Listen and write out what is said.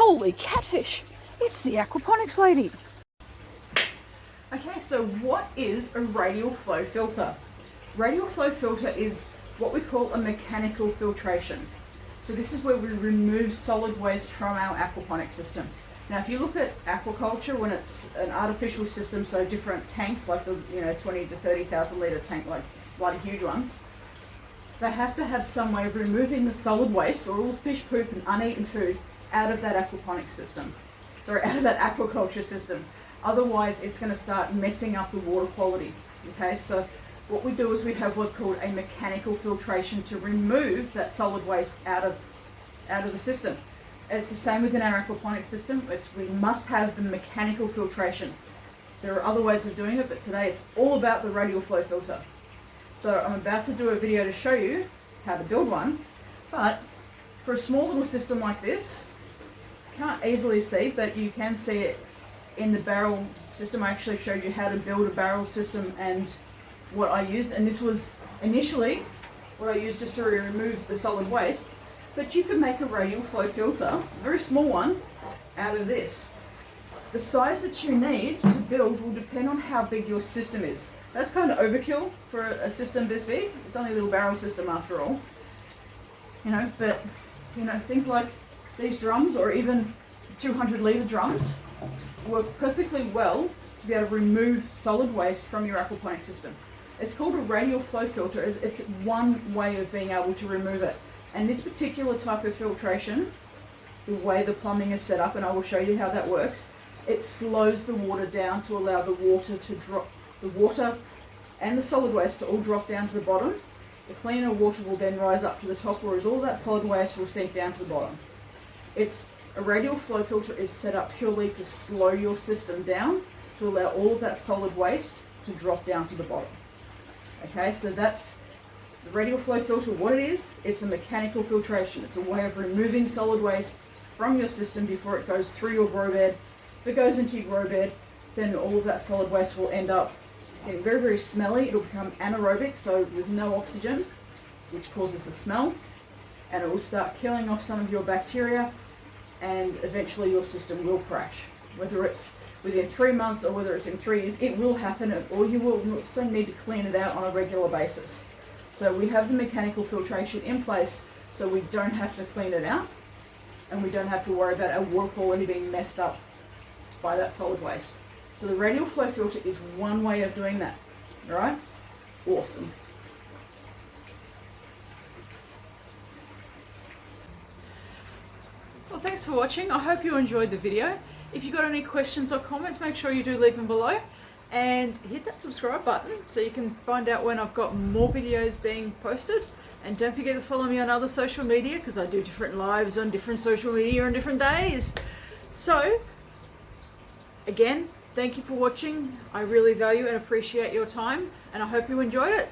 Holy catfish! It's the aquaponics lady. Okay, so what is a radial flow filter? Radial flow filter is what we call a mechanical filtration. So this is where we remove solid waste from our aquaponics system. Now, if you look at aquaculture, when it's an artificial system, so different tanks, like the 20 to 30,000 litre tank, like bloody huge ones, they have to have some way of removing the solid waste or all the fish poop and uneaten food out of that aquaponics system. Sorry, out of that aquaculture system. Otherwise, it's going to start messing up the water quality. Okay, so what we do is we have what's called a mechanical filtration to remove that solid waste out of the system. It's the same within our aquaponics system. We must have the mechanical filtration. There are other ways of doing it, but today it's all about the radial flow filter. So I'm about to do a video to show you how to build one, but for a small little system like this, you can't easily see, but you can see it in the barrel system. I actually showed you how to build a barrel system and what I used, and this was initially what I used just to remove the solid waste. But you can make a radial flow filter, a very small one, out of this. The size that you need to build will depend on how big your system is. That's kind of overkill for a system this big. It's only a little barrel system after all. But things like these drums or even 200 litre drums work perfectly well to be able to remove solid waste from your aquaponics system. It's called a radial flow filter. It's one way of being able to remove it. And this particular type of filtration, the way the plumbing is set up, and I will show you how that works, it slows the water down to allow the water and the solid waste to all drop down to the bottom. The cleaner water will then rise up to the top, whereas all that solid waste will sink down to the bottom. A radial flow filter is set up purely to slow your system down to allow all of that solid waste to drop down to the bottom. Okay, so that's the radial flow filter. What it is, it's a mechanical filtration. It's a way of removing solid waste from your system before it goes through your grow bed. If it goes into your grow bed, then all of that solid waste will end up getting very, very smelly. It'll become anaerobic, so with no oxygen, which causes the smell, and it will start killing off some of your bacteria, and eventually your system will crash. Whether it's within 3 months or whether it's in 3 years, it will happen, or you will also need to clean it out on a regular basis. So we have the mechanical filtration in place so we don't have to clean it out, and we don't have to worry about our water quality being messed up by that solid waste. So the radial flow filter is one way of doing that. All right? Awesome. Well, thanks for watching. I hope you enjoyed the video. If you've got any questions or comments, make sure you do leave them below. And hit that subscribe button so you can find out when I've got more videos being posted. And don't forget to follow me on other social media, because I do different lives on different social media on different days. So, again, thank you for watching. I really value and appreciate your time, and I hope you enjoyed it.